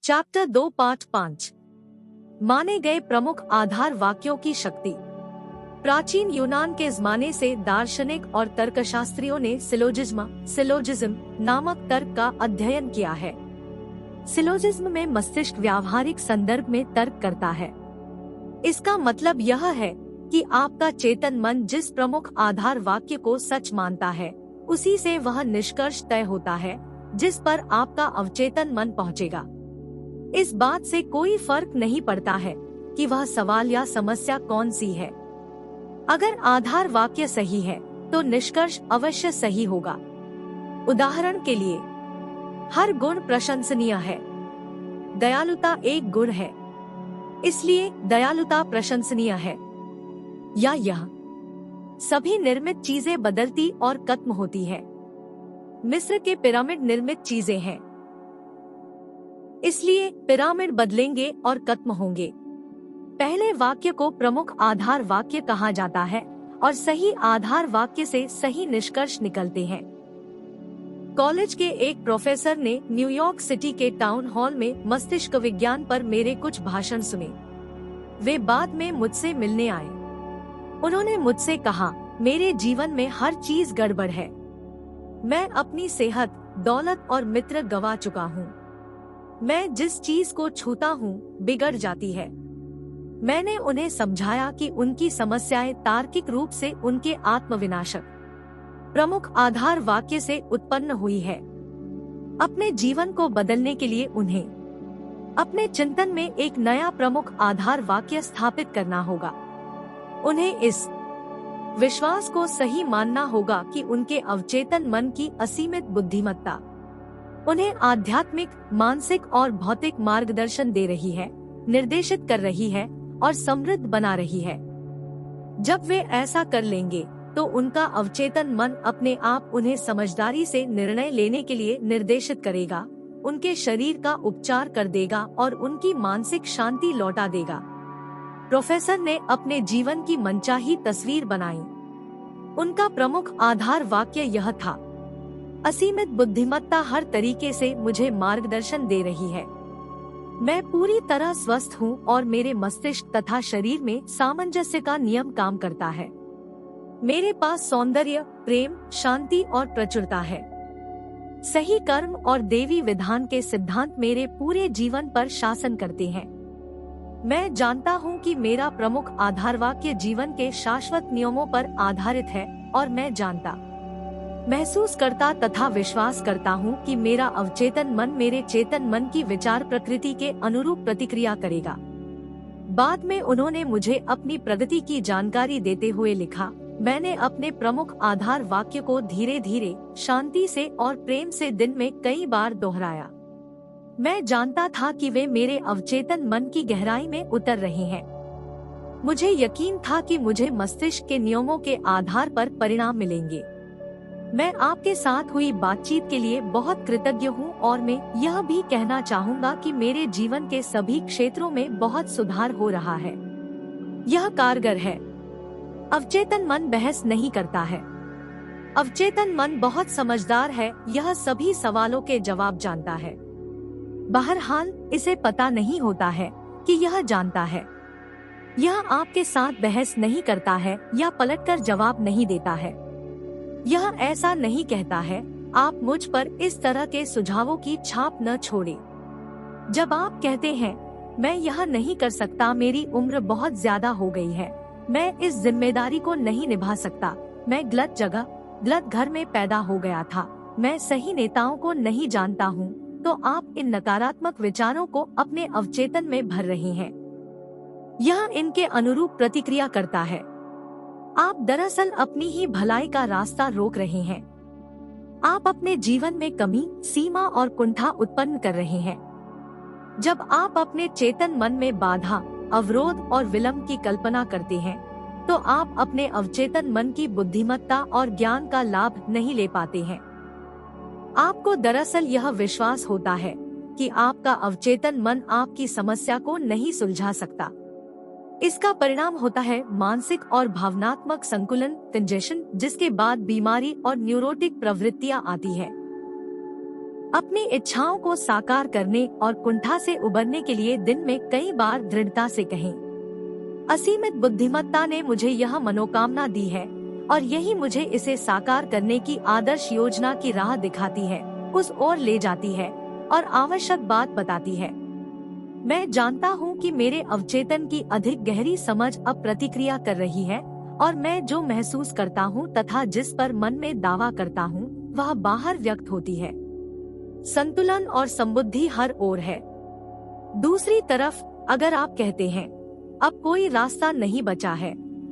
Chapter 2 part 5 माने गए प्रमुख आधार वाक्यों की शक्ति। प्राचीन यूनान के ज़माने से दार्शनिक और तर्कशास्त्रियों ने सिलोजिज्म नामक तर्क का अध्ययन किया है। सिलोजिज्म में मस्तिष्क व्यावहारिक संदर्भ में तर्क करता है। इसका मतलब यह है कि आपका चेतन मन जिस प्रमुख आधार वाक्य को सच मानता है, उसी से वह निष्कर्ष तय होता है जिस पर आपका अवचेतन मन पहुंचेगा। इस बात से कोई फर्क नहीं पड़ता है कि वह सवाल या समस्या कौन सी है। अगर आधार वाक्य सही है तो निष्कर्ष अवश्य सही होगा। उदाहरण के लिए, हर गुण प्रशंसनीय है। दयालुता एक गुण है, इसलिए दयालुता प्रशंसनीय है। या यह सभी निर्मित चीजें बदलती और खत्म होती है। मिस्र के पिरामिड निर्मित चीजें हैं, इसलिए पिरामिड बदलेंगे और खत्म होंगे। पहले वाक्य को प्रमुख आधार वाक्य कहा जाता है और सही आधार वाक्य से सही निष्कर्ष निकलते हैं। कॉलेज के एक प्रोफेसर ने न्यूयॉर्क सिटी के टाउन हॉल में मस्तिष्क विज्ञान पर मेरे कुछ भाषण सुने। वे बाद में मुझसे मिलने आए। उन्होंने मुझसे कहा, मेरे जीवन में हर चीज गड़बड़ है। मैं अपनी सेहत, दौलत और मित्र गवा चुका हूँ। मैं जिस चीज को छूता हूँ बिगड़ जाती है। मैंने उन्हें समझाया कि उनकी समस्याएं तार्किक रूप से उनके आत्मविनाशक प्रमुख आधार वाक्य से उत्पन्न हुई है। अपने जीवन को बदलने के लिए उन्हें अपने चिंतन में एक नया प्रमुख आधार वाक्य स्थापित करना होगा। उन्हें इस विश्वास को सही मानना होगा कि उनके अवचेतन मन की असीमित बुद्धिमत्ता उन्हें आध्यात्मिक, मानसिक और भौतिक मार्गदर्शन दे रही है, निर्देशित कर रही है और समृद्ध बना रही है। जब वे ऐसा कर लेंगे तो उनका अवचेतन मन अपने आप उन्हें समझदारी से निर्णय लेने के लिए निर्देशित करेगा, उनके शरीर का उपचार कर देगा और उनकी मानसिक शांति लौटा देगा। प्रोफेसर ने अपने जीवन की मनचाही तस्वीर बनाई। उनका प्रमुख आधार वाक्य यह था, असीमित बुद्धिमत्ता हर तरीके से मुझे मार्गदर्शन दे रही है। मैं पूरी तरह स्वस्थ हूँ और मेरे मस्तिष्क तथा शरीर में सामंजस्य का नियम काम करता है। मेरे पास सौंदर्य, प्रेम, शांति और प्रचुरता है। सही कर्म और देवी विधान के सिद्धांत मेरे पूरे जीवन पर शासन करते हैं। मैं जानता हूँ कि मेरा प्रमुख आधार वाक्य जीवन के शाश्वत नियमों पर आधारित है और मैं जानता, महसूस करता तथा विश्वास करता हूँ कि मेरा अवचेतन मन मेरे चेतन मन की विचार प्रकृति के अनुरूप प्रतिक्रिया करेगा। बाद में उन्होंने मुझे अपनी प्रगति की जानकारी देते हुए लिखा, मैंने अपने प्रमुख आधार वाक्य को धीरे धीरे, शांति से और प्रेम से दिन में कई बार दोहराया। मैं जानता था कि वे मेरे अवचेतन मन की गहराई में उतर रहे हैं। मुझे यकीन था कि मुझे मस्तिष्क के नियमों के आधार पर परिणाम मिलेंगे। मैं आपके साथ हुई बातचीत के लिए बहुत कृतज्ञ हूँ और मैं यह भी कहना चाहूँगा कि मेरे जीवन के सभी क्षेत्रों में बहुत सुधार हो रहा है। यह कारगर है। अवचेतन मन बहस नहीं करता है। अवचेतन मन बहुत समझदार है, यह सभी सवालों के जवाब जानता है। बहरहाल इसे पता नहीं होता है कि यह जानता है। यह आपके साथ बहस नहीं करता है या पलटकर जवाब नहीं देता है। यह ऐसा नहीं कहता है, आप मुझ पर इस तरह के सुझावों की छाप न छोड़ें। जब आप कहते हैं, मैं यह नहीं कर सकता, मेरी उम्र बहुत ज्यादा हो गई है, मैं इस जिम्मेदारी को नहीं निभा सकता, मैं गलत जगह, गलत घर में पैदा हो गया था, मैं सही नेताओं को नहीं जानता हूँ, तो आप इन नकारात्मक विचारों को अपने अवचेतन में भर रहे हैं। यह इनके अनुरूप प्रतिक्रिया करता है। आप दरअसल अपनी ही भलाई का रास्ता रोक रहे हैं। आप अपने जीवन में कमी, सीमा और कुंठा उत्पन्न कर रहे हैं। जब आप अपने चेतन मन में बाधा, अवरोध और विलंब की कल्पना करते हैं, तो आप अपने अवचेतन मन की बुद्धिमत्ता और ज्ञान का लाभ नहीं ले पाते हैं। आपको दरअसल यह विश्वास होता है कि आपका अवचेतन मन आपकी समस्या को नहीं सुलझा सकता। इसका परिणाम होता है मानसिक और भावनात्मक संकुलन, कंजेशन, जिसके बाद बीमारी और न्यूरोटिक प्रवृत्तियां आती है। अपनी इच्छाओं को साकार करने और कुंठा से उबरने के लिए दिन में कई बार दृढ़ता से कहें। असीमित बुद्धिमत्ता ने मुझे यह मनोकामना दी है और यही मुझे इसे साकार करने की आदर्श योजना की राह दिखाती है, उस ओर ले जाती है और आवश्यक बात बताती है। मैं जानता हूँ कि मेरे अवचेतन की अधिक गहरी समझ अब प्रतिक्रिया कर रही है और मैं जो महसूस करता हूँ तथा जिस पर मन में दावा करता हूँ वह बाहर व्यक्त होती है। संतुलन और समबुद्धि हर ओर है। दूसरी तरफ अगर आप कहते हैं अब कोई रास्ता नहीं बचा है,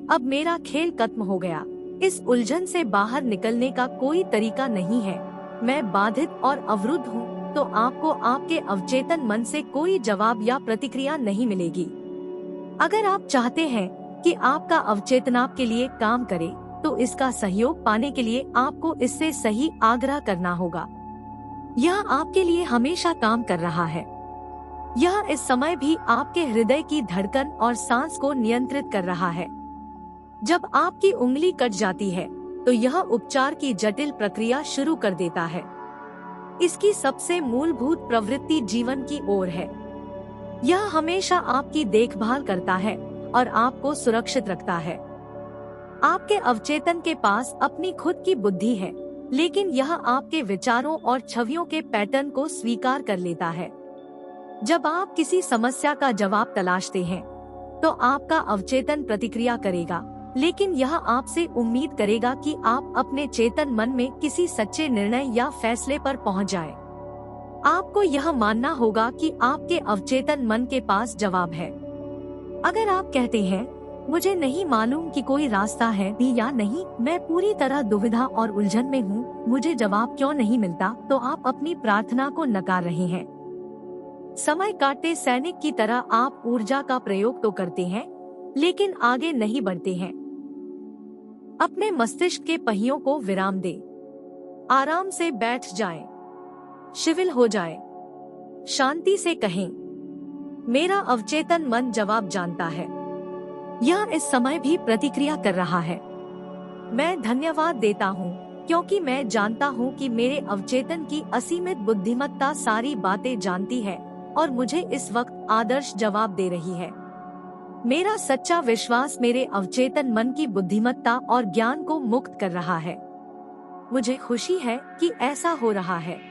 अब मेरा खेल खत्म हो गया, इस उलझन से बाहर निकलने का कोई तरीका नहीं है, मैं बाधित और अवरुद्ध हूँ, तो आपको आपके अवचेतन मन से कोई जवाब या प्रतिक्रिया नहीं मिलेगी। अगर आप चाहते हैं कि आपका अवचेतन आपके लिए काम करे, तो इसका सहयोग पाने के लिए आपको इससे सही आग्रह करना होगा। यह आपके लिए हमेशा काम कर रहा है। यह इस समय भी आपके हृदय की धड़कन और सांस को नियंत्रित कर रहा है। जब आपकी उंगली कट जाती है तो यह उपचार की जटिल प्रक्रिया शुरू कर देता है। इसकी सबसे मूलभूत प्रवृत्ति जीवन की ओर है। यह हमेशा आपकी देखभाल करता है और आपको सुरक्षित रखता है। आपके अवचेतन के पास अपनी खुद की बुद्धि है, लेकिन यह आपके विचारों और छवियों के पैटर्न को स्वीकार कर लेता है। जब आप किसी समस्या का जवाब तलाशते हैं, तो आपका अवचेतन प्रतिक्रिया करेगा, लेकिन यह आपसे उम्मीद करेगा कि आप अपने चेतन मन में किसी सच्चे निर्णय या फैसले पर पहुंच जाएं। आपको यह मानना होगा कि आपके अवचेतन मन के पास जवाब है। अगर आप कहते हैं मुझे नहीं मालूम कि कोई रास्ता है भी या नहीं, मैं पूरी तरह दुविधा और उलझन में हूँ, मुझे जवाब क्यों नहीं मिलता, तो आप अपनी प्रार्थना को नकार रहे हैं। समय काटते सैनिक की तरह आप ऊर्जा का प्रयोग तो करते हैं, लेकिन आगे नहीं बढ़ते हैं। अपने मस्तिष्क के पहियों को विराम दें। आराम से बैठ जाएं, शिथिल हो जाएं, शांति से कहें, मेरा अवचेतन मन जवाब जानता है। यह इस समय भी प्रतिक्रिया कर रहा है। मैं धन्यवाद देता हूँ क्योंकि मैं जानता हूँ कि मेरे अवचेतन की असीमित बुद्धिमत्ता सारी बातें जानती है और मुझे इस वक्त आदर्श जवाब दे रही है। मेरा सच्चा विश्वास मेरे अवचेतन मन की बुद्धिमत्ता और ज्ञान को मुक्त कर रहा है। मुझे खुशी है कि ऐसा हो रहा है।